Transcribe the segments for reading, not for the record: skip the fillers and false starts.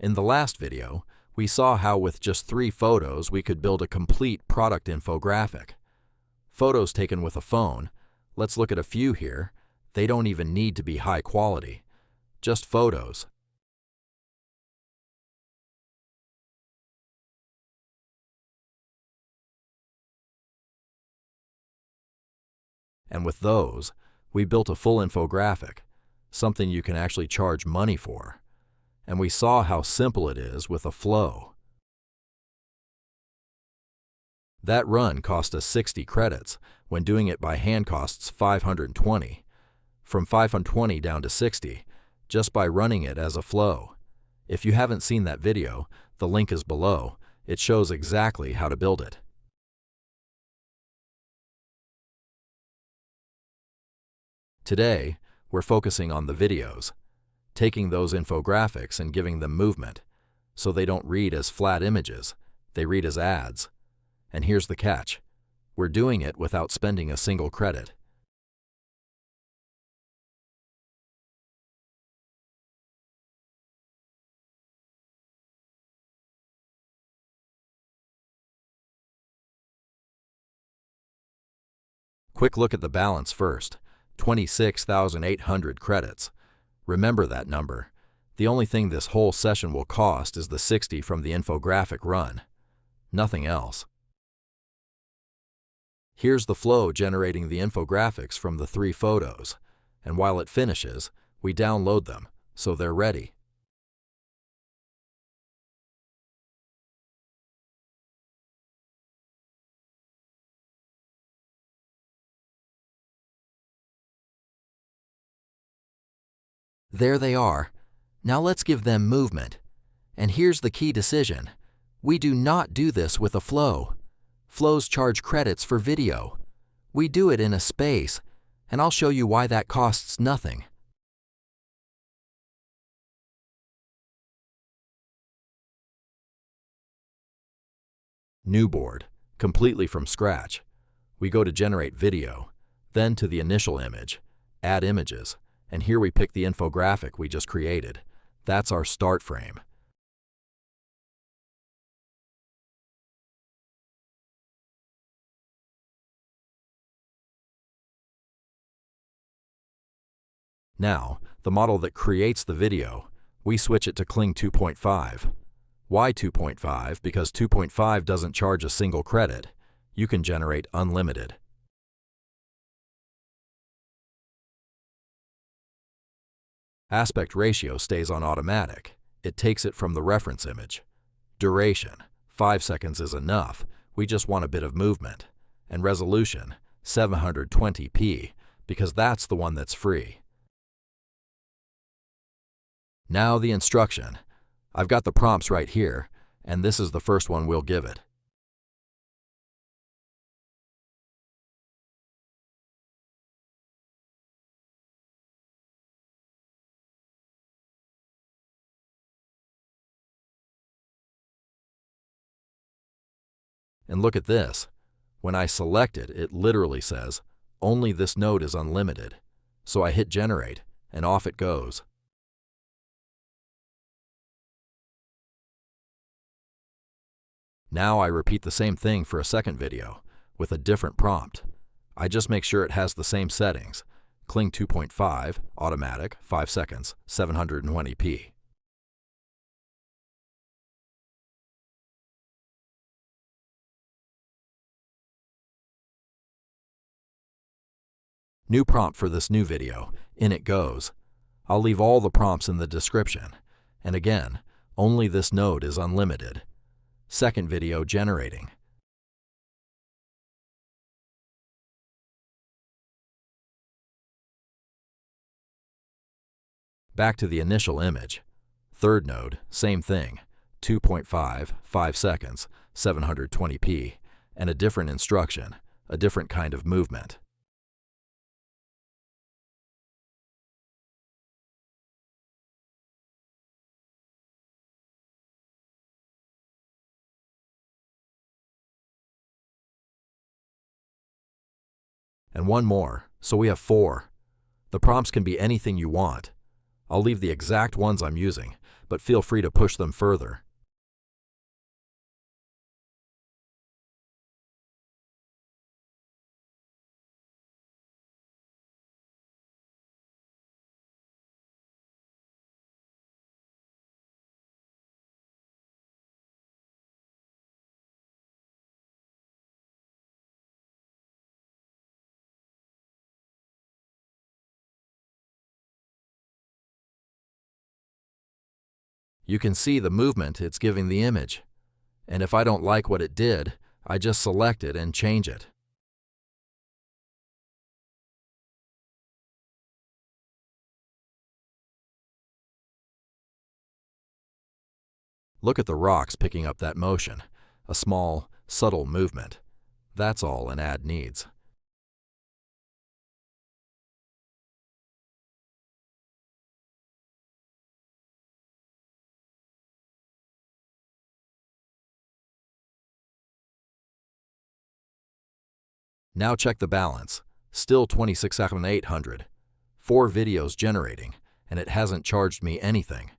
In the last video, we saw how with just 3 photos we could build a complete product infographic. Photos taken with a phone, let's look at a few here. They don't even need to be high quality, just photos. And with those, we built a full infographic, something you can actually charge money for. And we saw how simple it is with a flow. That run cost us 60 credits. When doing it by hand costs 520. From 520 down to 60, just by running it as a flow. If you haven't seen that video, the link is below. It shows exactly how to build it. Today, we're focusing on the videos, taking those infographics and giving them movement, so they don't read as flat images, they read as ads. And here's the catch. We're doing it without spending a single credit. Quick look at the balance first. 26,800 credits. Remember that number. The only thing this whole session will cost is the 60 from the infographic run. Nothing else. Here's the flow generating the infographics from the 3 photos, and while it finishes, we download them, so they're ready. There they are. Now let's give them movement. And here's the key decision. We do not do this with a flow. Flows charge credits for video. We do it in a space, and I'll show you why that costs nothing. New board, completely from scratch. We go to Generate Video, then to the initial image, Add Images, and here we pick the infographic we just created. That's our start frame. Now, the model that creates the video, we switch it to Kling 2.5. Why 2.5? Because 2.5 doesn't charge a single credit. You can generate unlimited. Aspect ratio stays on automatic. It takes it from the reference image. Duration, 5 seconds is enough. We just want a bit of movement. And resolution, 720p, because that's the one that's free. Now the instruction. I've got the prompts right here, and this is the first one we'll give it. And look at this. When I select it, it literally says, only this node is unlimited. So I hit Generate, and off it goes. Now I repeat the same thing for a second video, with a different prompt. I just make sure it has the same settings. Kling 2.5, automatic, 5 seconds, 720p. New prompt for this new video, in it goes. I'll leave all the prompts in the description. And again, only this node is unlimited. Second video generating. Back to the initial image. Third node, same thing. 2.5, 5 seconds, 720p, and a different instruction, a different kind of movement. And one more, so we have 4. The prompts can be anything you want. I'll leave the exact ones I'm using, but feel free to push them further. You can see the movement it's giving the image. And if I don't like what it did, I just select it and change it. Look at the rocks picking up that motion, a small, subtle movement. That's all an ad needs. Now check the balance. Still 26,800. 4 videos generating, and it hasn't charged me anything.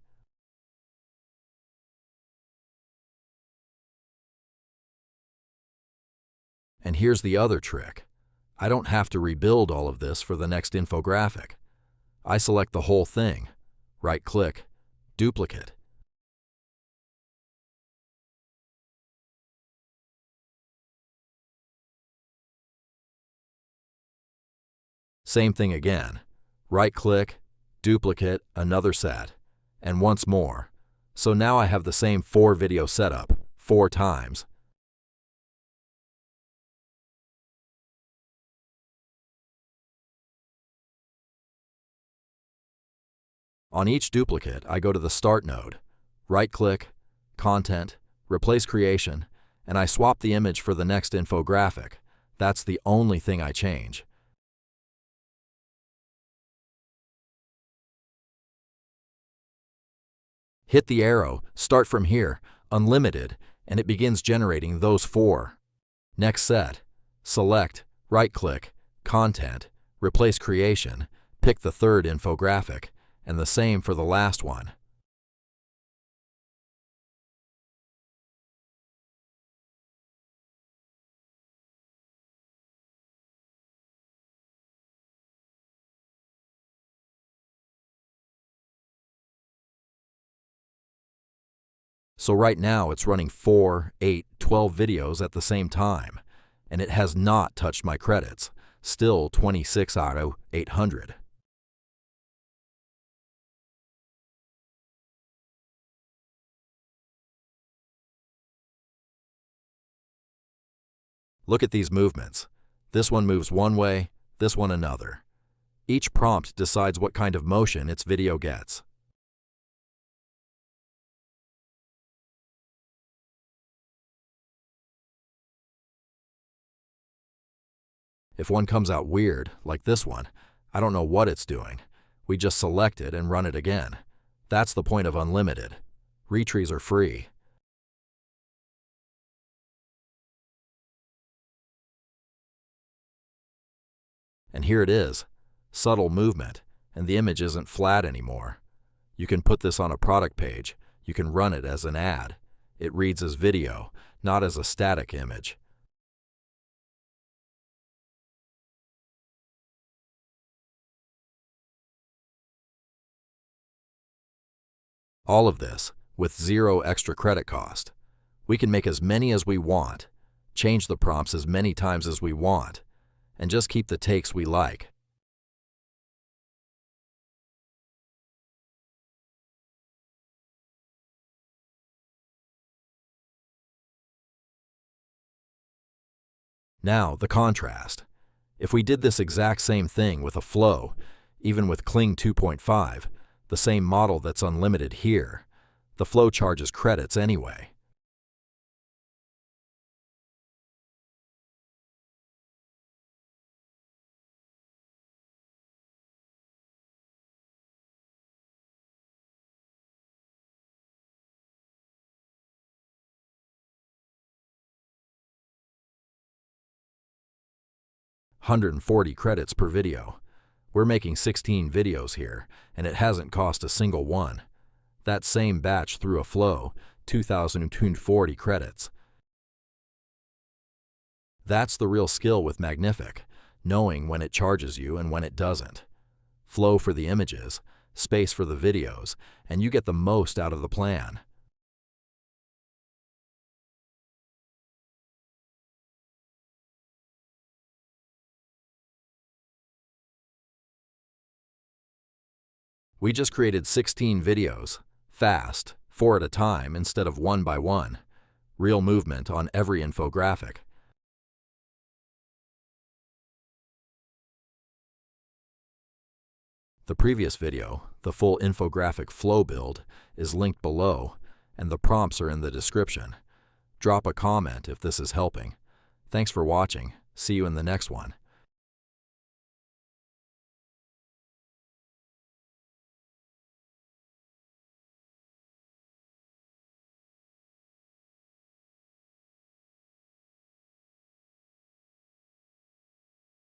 And here's the other trick. I don't have to rebuild all of this for the next infographic. I select the whole thing, right-click, duplicate. Same thing again. Right-click, duplicate, another set, and once more. So now I have the same 4 video setup, 4 times. On each duplicate, I go to the Start node, right-click, Content, Replace Creation, and I swap the image for the next infographic. That's the only thing I change. Hit the arrow, start from here, unlimited, and it begins generating those 4. Next set, select, right-click, Content, Replace Creation, pick the third infographic, and the same for the last one. So right now it's running 4, 8, 12 videos at the same time, and it has not touched my credits, still 26 out of 800. Look at these movements. This one moves one way, this one another. Each prompt decides what kind of motion its video gets. If one comes out weird, like this one, I don't know what it's doing. We just select it and run it again. That's the point of unlimited. Retries are free. And here it is. Subtle movement, and the image isn't flat anymore. You can put this on a product page. You can run it as an ad. It reads as video, not as a static image. All of this with 0 extra credit cost. We can make as many as we want, change the prompts as many times as we want, and just keep the takes we like. Now, the contrast. If we did this exact same thing with a flow, even with Kling 2.5, the same model that's unlimited here, the flow charges credits anyway. $140 credits per video. We're making 16 videos here, and it hasn't cost a single one. That same batch through a flow, 2,240 credits. That's the real skill with Magnific, knowing when it charges you and when it doesn't. Flow for the images, space for the videos, and you get the most out of the plan. We just created 16 videos, fast, 4 at a time instead of 1 by 1. Real movement on every infographic. The previous video, the full infographic flow build, is linked below, and the prompts are in the description. Drop a comment if this is helping. Thanks for watching. See you in the next one.